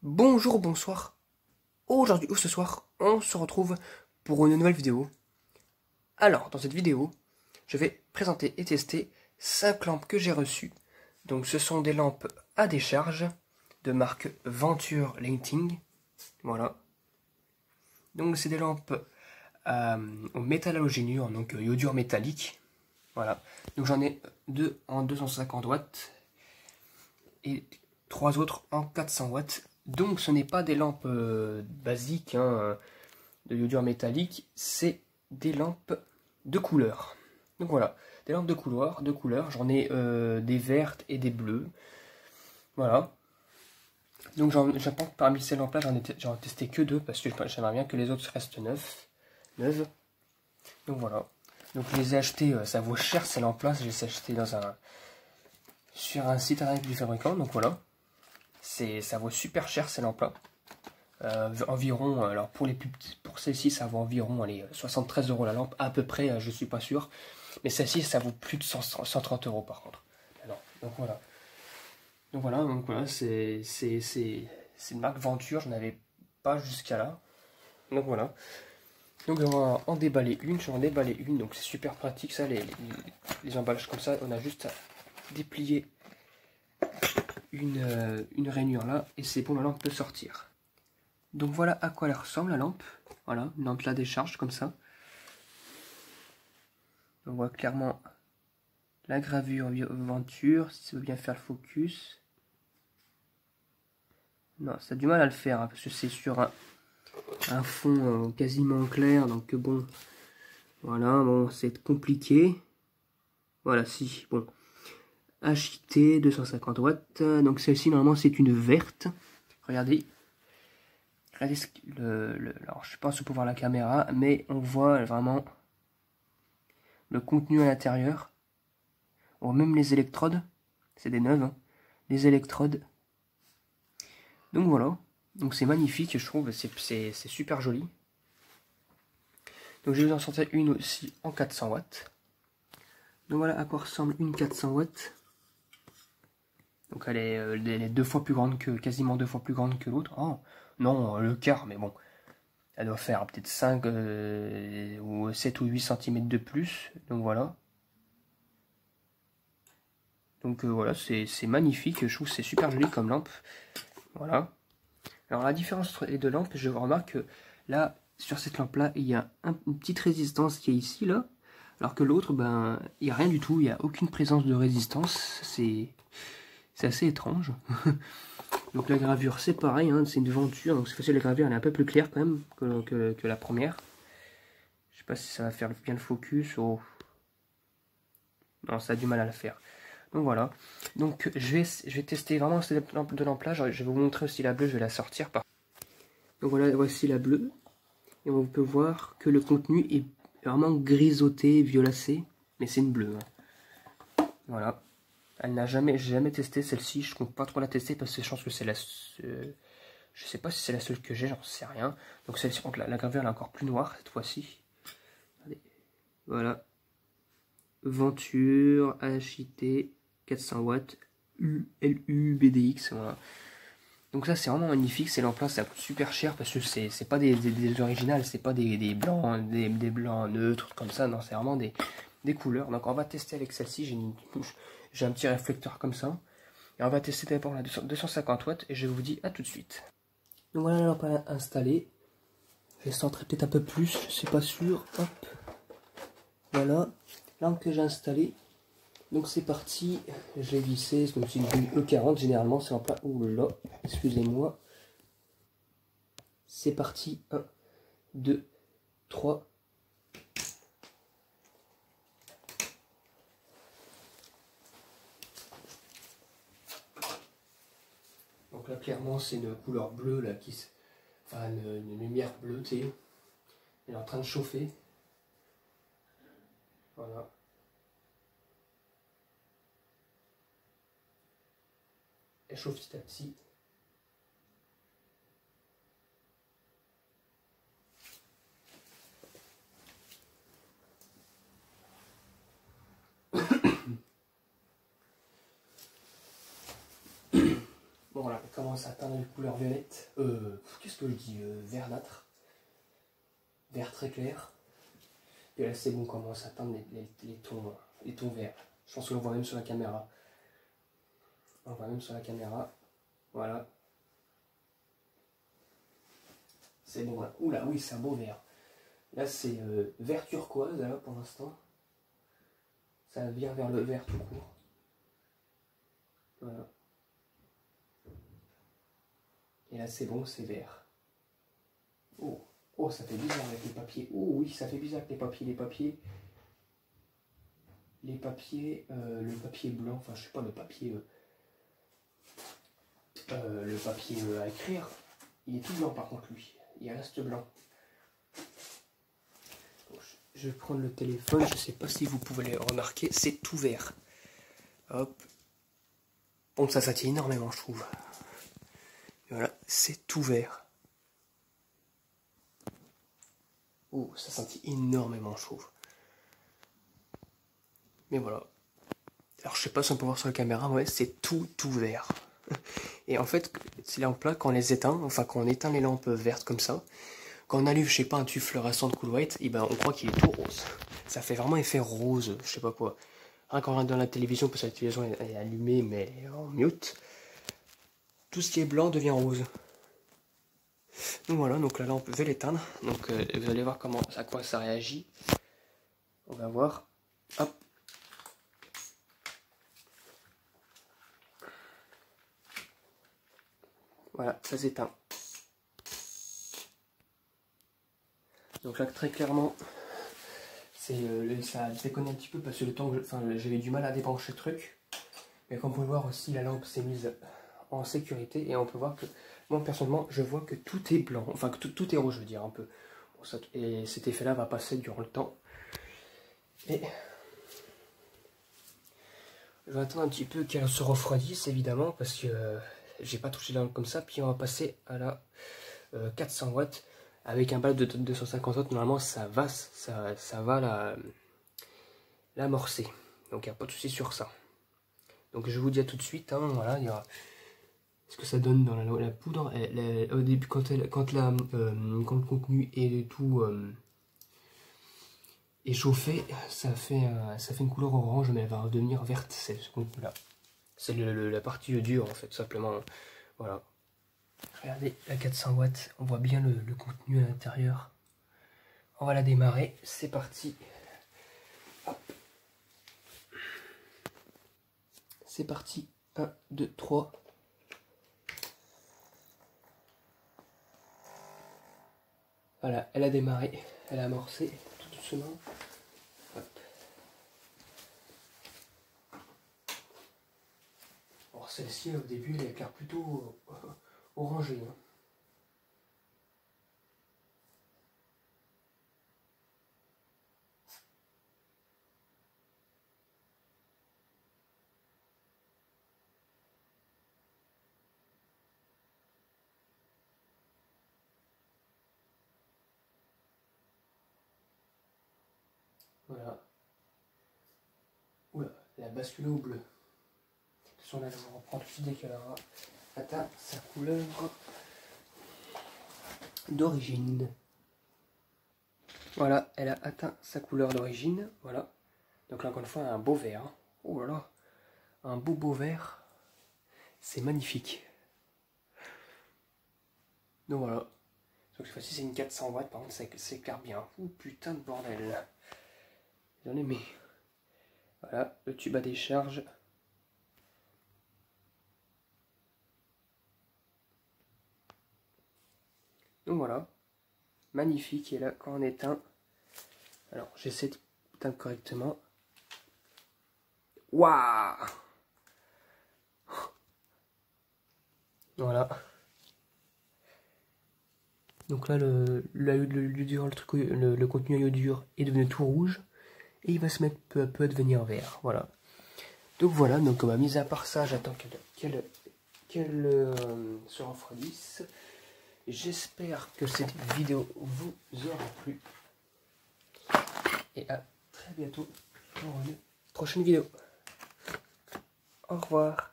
Bonjour, bonsoir. Aujourd'hui ou ce soir, on se retrouve pour une nouvelle vidéo. Alors, dans cette vidéo, je vais présenter et tester 5 lampes que j'ai reçues. Donc, ce sont des lampes à décharge de marque Venture Lighting. Voilà. Donc, c'est des lampes au métal halogénure, donc iodure métallique. Voilà. Donc, j'en ai deux en 250 watts et 3 autres en 400 watts. Donc ce n'est pas des lampes basiques de iodure métallique, c'est des lampes de couleur. Donc voilà, des lampes de couleur, j'en ai des vertes et des bleues. Voilà. Donc j'en pense que parmi ces lampes là, j'en ai testé que deux parce que j'aimerais bien que les autres restent neuves. Donc voilà. Donc je les ai achetés, ça vaut cher ces lampes là, je les ai achetés sur un site internet du fabricant, donc voilà. Ça vaut super cher ces lampes là. Environ, alors pour les plus petites, pour celle-ci ça vaut environ allez, 73 € la lampe, à peu près, je suis pas sûr. Mais celle-ci ça vaut plus de 130 € par contre. Alors, donc voilà, c'est une marque Venture, je n'avais pas jusqu'à là. Donc voilà. Donc on va en déballer une, je vais en déballer une, donc c'est super pratique ça, les emballages comme ça, on a juste à déplier une rainure là, et c'est bon, la lampe peut sortir. Donc voilà à quoi elle ressemble la lampe. Voilà, une lampe à décharge comme ça. On voit clairement la gravure Venture, si ça veut bien faire le focus. Non, ça a du mal à le faire, hein, parce que c'est sur un fond quasiment clair, donc bon, voilà, bon, c'est compliqué. Voilà, si, bon. HIT 250 watts, donc celle-ci normalement c'est une verte. Regardez. Regardez alors je sais pas si on peut voir la caméra, mais on voit vraiment le contenu à l'intérieur. Oh, même les électrodes, c'est des neuves, hein. Les électrodes. Donc voilà, donc c'est magnifique, je trouve, c'est super joli. Donc je vais vous en sortir une aussi en 400 watts. Donc voilà à quoi ressemble une 400 watts. Donc elle est deux fois plus grande quasiment 2 fois plus grande que l'autre. Oh, non, le quart, mais bon. Elle doit faire peut-être 5 ou 7 ou 8 cm de plus. Donc voilà. Donc voilà, c'est magnifique. Je trouve que c'est super joli comme lampe. Voilà. Alors la différence entre les deux lampes, je remarque que là, sur cette lampe-là, il y a une petite résistance qui est ici, là. Alors que l'autre, ben, il n'y a rien du tout. Il n'y a aucune présence de résistance. C'est assez étrange. Donc la gravure, c'est pareil, hein, c'est une Venture. Donc cette fois-ci, la gravure, elle est un peu plus claire quand même que la première. Je sais pas si ça va faire bien le focus. Oh. Non, ça a du mal à le faire. Donc voilà. Donc je vais tester vraiment cette lampe de lampe là. Je vais vous montrer aussi la bleue, je vais la sortir. Donc voilà, voici la bleue. Et on peut voir que le contenu est vraiment grisotté, violacé. Mais c'est une bleue. Hein. Voilà. J'ai jamais testé celle-ci. Je compte pas trop la tester parce que je pense que c'est je sais pas si c'est la seule que j'ai, j'en sais rien. Donc celle-ci, la gravure elle est encore plus noire cette fois-ci. Voilà. Venture, HIT, 400 watts, LUBDX, voilà. Donc ça c'est vraiment magnifique, ces lampes là ça coûte super cher parce que c'est pas des originales, c'est pas des blancs, des blancs neutres comme ça, non c'est vraiment des couleurs. Donc on va tester avec celle-ci, j'ai un petit réflecteur comme ça. Et on va tester d'abord la 250 watts et je vous dis à tout de suite. Donc voilà la lampe installée. Je vais centrer peut-être un peu plus, je suis pas sûr. Hop. Voilà, lampe que j'ai installée. Donc c'est parti, je l'ai vissé, c'est une E40 généralement, c'est en plat. Ouh là, excusez-moi. C'est parti, 1, 2, 3. Donc là clairement c'est une couleur bleue là enfin une lumière bleutée. Elle est en train de chauffer. Voilà. Elle chauffe petit à petit. Bon voilà, commence à atteindre une couleur violette. Qu'est-ce que je dis, verdâtre. Vert très clair. Et là c'est bon, on commence à atteindre les tons verts. Je pense qu'on le voit même sur la caméra. On voit même sur la caméra. Voilà. C'est bon là. Oula, oui, c'est un beau vert. Là c'est vert turquoise là pour l'instant. Ça vient vers le vert tout court. Voilà. Et là c'est bon, c'est vert. Oh. Oh, ça fait bizarre avec les papiers. Oh oui, ça fait bizarre avec les papiers. Le papier blanc, enfin je sais pas, le papier à écrire, il est tout blanc par contre lui. Il reste blanc. Donc, je vais prendre le téléphone, je sais pas si vous pouvez le remarquer, c'est tout vert. Hop. Bon, ça tient énormément, je trouve. Et voilà, c'est tout vert. Oh, ça sentit énormément, je trouve. Mais voilà. Alors, je sais pas si on peut voir sur la caméra, mais ouais, c'est tout vert. Et en fait, ces lampes-là, quand on les éteint, enfin, quand on éteint les lampes vertes comme ça, quand on allume, je sais pas, un tube fluorescent de Cool White, et ben, on croit qu'il est tout rose. Ça fait vraiment effet rose, je sais pas quoi. Hein, quand on regarde dans la télévision, parce que la télévision est allumée, mais elle est en mute, tout ce qui est blanc devient rose. Donc voilà, donc la lampe, je vais l'éteindre. Donc vous allez voir à quoi ça réagit. On va voir. Hop. Voilà, ça s'éteint. Donc là, très clairement, ça déconne un petit peu parce que le temps que j'avais du mal à débrancher le truc. Mais comme vous pouvez voir aussi, la lampe s'est mise en sécurité et on peut voir que, moi personnellement, je vois que tout est blanc, enfin que tout est rouge, je veux dire, un peu. Bon, et cet effet-là va passer durant le temps. Et je vais attendre un petit peu qu'elle se refroidisse, évidemment, parce que j'ai pas touché la lampe comme ça. Puis on va passer à la 400 watts avec un bal de 250 watts. Normalement, ça va l'amorcer. Donc il n'y a pas de souci sur ça. Donc je vous dis à tout de suite. Hein, voilà, il y aura ce que ça donne dans la poudre. Au début, quand le contenu est tout échauffé, ça fait une couleur orange, mais elle va devenir verte. C'est ce contenu-là. C'est la partie dure en fait, tout simplement. Voilà. Regardez la 400 watts, on voit bien le contenu à l'intérieur. On va la démarrer, c'est parti. Hop. C'est parti. 1, 2, 3. Voilà, elle a démarré, elle a amorcé tout doucement. Hop. Alors celle-ci au début elle éclaire plutôt orangé. Hein. Voilà. Oula, elle a basculé au bleu. De toute façon là je vous reprends tout de suite dès qu'elle aura atteint sa couleur d'origine. Voilà, elle a atteint sa couleur d'origine. Voilà. Donc là encore une fois un beau vert. Hein. Oh là là, un beau vert. C'est magnifique. Donc voilà. Donc cette fois-ci c'est une 400 watts, par contre ça s'éclaire bien. Oh putain de bordel. J'en ai mis. Voilà, le tube à décharge. Donc voilà. Magnifique. Et là quand on éteint. Alors j'essaie d'éteindre correctement. Waouh! Voilà. Donc là, le contenu iodure est devenu tout rouge. Et il va se mettre peu à peu à devenir vert. Voilà. Donc voilà, donc mis à part ça, j'attends qu'elle se refroidisse. J'espère que cette vidéo vous aura plu. Et à très bientôt pour une prochaine vidéo. Au revoir.